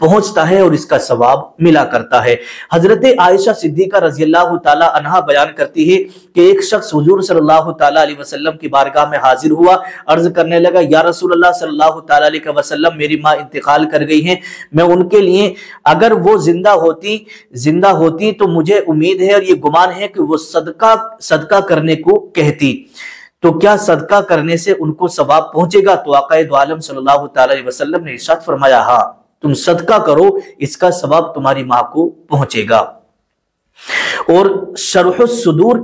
پہنچتا ہے اور اس کا ثواب ملا کرتا ہے۔ حضرت عائشہ صدیقہ رضی اللہ تعالی عنہا بیان کرتی ہے کہ ایک شخص حضور صلی اللہ تعالی علیہ وسلم کی بارگاہ میں حاضر ہوا، عرض کرنے لگا یا رسول اللہ صلی اللہ تعالی علیہ وسلم میری ماں انتقال کر گئی ہیں، میں ان کے لیے اگر وہ زندہ ہوتی تو مجھے امید ہے اور یہ گمان ہے کہ وہ صدقہ کرنے کو کہتی، تو کیا صدقہ کرنے سے ان کو ثواب پہنچے گا؟ تو آقا دو عالم صلی اللہ تعالی علیہ وسلم نے ارشاد فرمایا ہاں تم صدقہ کرو، اس کا ثواب تمہاری ماں کو پہنچے گا۔ اور شرح الصدور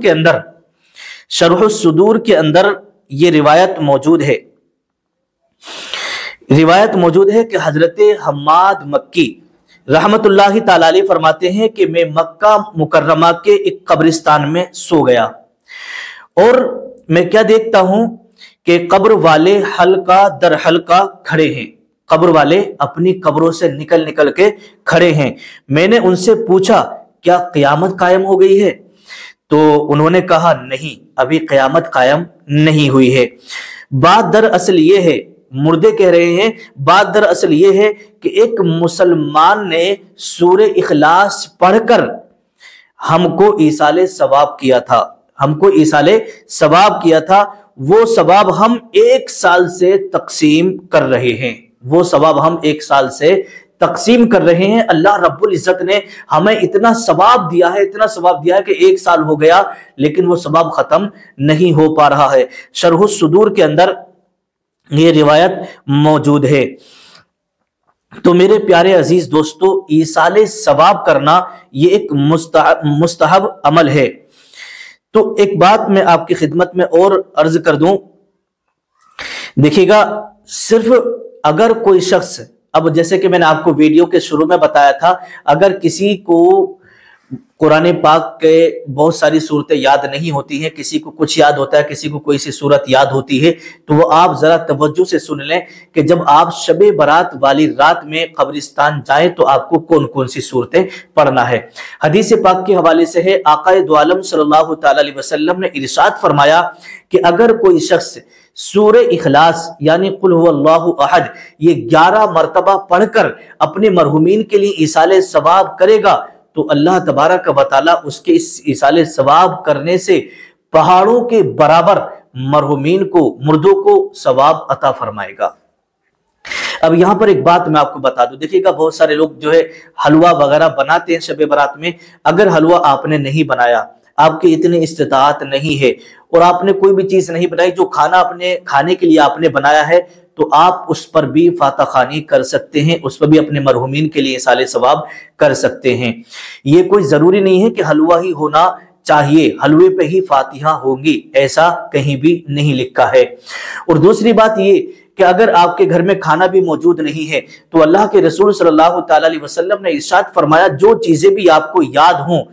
کے اندر یہ روایت موجود ہے کہ حضرت حماد مکی رحمت اللہ تعالی علیہ فرماتے ہیں کہ میں مکہ مکرمہ کے ایک قبرستان میں سو گیا اور میں کیا دیکھتا ہوں کہ قبر والے حلقہ در حلقہ کھڑے ہیں، قبر والے اپنی قبروں سے نکل کے کھڑے ہیں۔ میں نے ان سے پوچھا کیا قیامت قائم ہو گئی ہے؟ تو انہوں نے کہا نہیں، ابھی قیامت قائم نہیں ہوئی ہے۔ بات دراصل یہ ہے، مردے کہہ رہے ہیں، بات دراصل یہ ہے کہ ایک مسلمان نے سورہ اخلاص پڑھ کر ہم کو ایصال ثواب کیا تھا، وہ ثواب ہم 1 سال سے تقسیم کر رہے ہیں۔ اللہ رب العزت نے ہمیں اتنا ثواب دیا ہے کہ 1 سال ہو گیا لیکن وہ ثواب ختم نہیں ہو پا رہا ہے۔ شرح الصدور کے اندر یہ روایت موجود ہے۔ تو میرے پیارے عزیز دوستو، ایصال ثواب کرنا یہ ایک مستحب عمل ہے۔ تو ایک بات میں آپ کی خدمت میں اور عرض کر دوں، دیکھیے گا، صرف اگر کوئی شخص، اب جیسے کہ میں نے آپ کو ویڈیو کے شروع میں بتایا تھا، اگر کسی کو قرآن پاک کے بہت ساری صورتیں یاد نہیں ہوتی ہیں، کسی کو کچھ یاد ہوتا ہے، کسی کو کوئی سی صورت یاد ہوتی ہے، تو وہ آپ ذرا توجہ سے سن لیں کہ جب آپ شب برات والی رات میں قبرستان جائیں تو آپ کو کون کون سی صورتیں پڑھنا ہے۔ حدیث پاک کے حوالے سے ہے، آقا دو عالم صلی اللہ تعالی علیہ وسلم نے ارشاد فرمایا کہ اگر کوئی شخص سورہ اخلاص یعنی قل هو اللہ احد یہ 11 مرتبہ پڑھ کر اپنے مرحومین کے لیے ایصال ثواب کرے گا تو اللہ تبارک و تعالی اس کے اس ایصال ثواب کرنے سے پہاڑوں کے برابر مرحومین کو، مردوں کو ثواب عطا فرمائے گا۔ اب یہاں پر ایک بات میں آپ کو بتا دوں، دیکھیے گا بہت سارے لوگ جو ہے حلوہ وغیرہ بناتے ہیں شب برات میں، اگر حلوہ آپ نے نہیں بنایا، آپ کی اتنی استطاعت نہیں ہے اور آپ نے کوئی بھی چیز نہیں بنائی، جو کھانا اپنے کھانے کے لیے آپ نے بنایا ہے، تو آپ اس پر بھی فاتح خوانی کر سکتے ہیں، اس پر بھی اپنے مرحومین کے لیے ایصال ثواب کر سکتے ہیں۔ یہ کوئی ضروری نہیں ہے کہ حلوہ ہی ہونا چاہیے، حلوے پہ ہی فاتحہ ہوگی، ایسا کہیں بھی نہیں لکھا ہے۔ اور دوسری بات یہ کہ اگر آپ کے گھر میں کھانا بھی موجود نہیں ہے تو اللہ کے رسول صلی اللہ تعالی علیہ وسلم نے ارشاد فرمایا جو چیزیں بھی آپ کو یاد ہوں،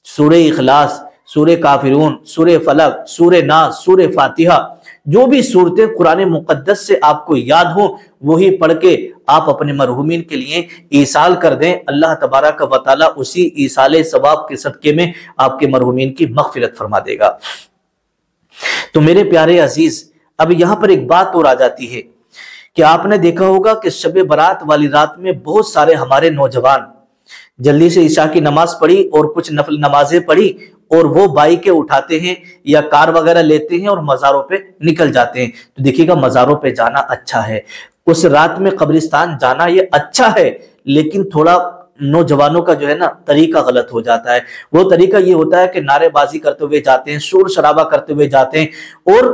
سورہ اخلاص، سورہ کافرون، سورہ فلق، سورہ ناس، سورہ فاتحہ، جو بھی صورتیں قرآن مقدس سے آپ کو یاد ہوں وہی پڑھ کے آپ اپنے مرحومین کے لیے ایصال کر دیں، اللہ تبارک و تعالی اسی ایصال ثواب کے صدقے میں آپ کے مرحومین کی مغفرت فرما دے گا۔ تو میرے پیارے عزیز، اب یہاں پر ایک بات اور آ جاتی ہے کہ آپ نے دیکھا ہوگا کہ شب برات والی رات میں بہت سارے ہمارے نوجوان جلدی سے عشاء کی نماز پڑھی اور کچھ نفل نمازیں پڑھی اور وہ بائکیں اٹھاتے ہیں یا کار وغیرہ لیتے ہیں اور مزاروں پہ نکل جاتے ہیں۔ تو دیکھیے گا مزاروں پہ جانا اچھا ہے، اس رات میں قبرستان جانا یہ اچھا ہے، لیکن تھوڑا نوجوانوں کا جو ہے نا طریقہ غلط ہو جاتا ہے۔ وہ طریقہ یہ ہوتا ہے کہ نعرے بازی کرتے ہوئے جاتے ہیں، شور شرابہ کرتے ہوئے جاتے ہیں اور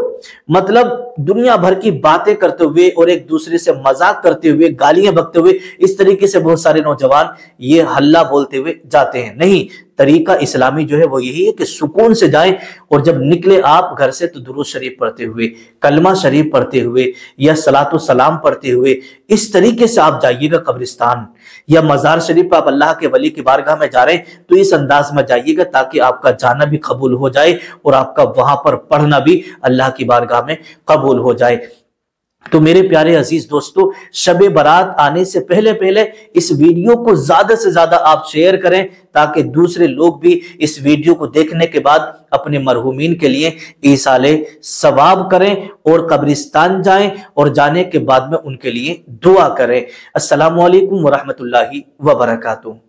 مطلب دنیا بھر کی باتیں کرتے ہوئے اور ایک دوسرے سے مذاق کرتے ہوئے، گالیاں بکتے ہوئے، اس طریقے سے بہت سارے نوجوان یہ ہلہ بولتے ہوئے جاتے ہیں۔ نہیں، طریقہ اسلامی جو ہے وہ یہی ہے کہ سکون سے جائیں اور جب نکلے آپ گھر سے تو درود شریف پڑھتے ہوئے، کلمہ شریف پڑھتے ہوئے یا صلاۃ و سلام پڑھتے ہوئے، اس طریقے سے آپ جائیے گا قبرستان یا مزار شریف آپ اللہ کے ولی کی بارگاہ میں جا رہے ہیں تو اس انداز میں جائیے گا تاکہ آپ کا جانا بھی قبول ہو جائے اور آپ کا وہاں پر پڑھنا بھی اللہ کی بارگاہ میں قبول ہو جائے۔ تو میرے پیارے عزیز دوستو، شب برات آنے سے پہلے اس ویڈیو کو زیادہ سے زیادہ آپ شیئر کریں تاکہ دوسرے لوگ بھی اس ویڈیو کو دیکھنے کے بعد اپنے مرحومین کے لیے ایصال ثواب کریں اور قبرستان جائیں اور جانے کے بعد میں ان کے لیے دعا کریں۔ السلام علیکم ورحمۃ اللہ وبرکاتہ۔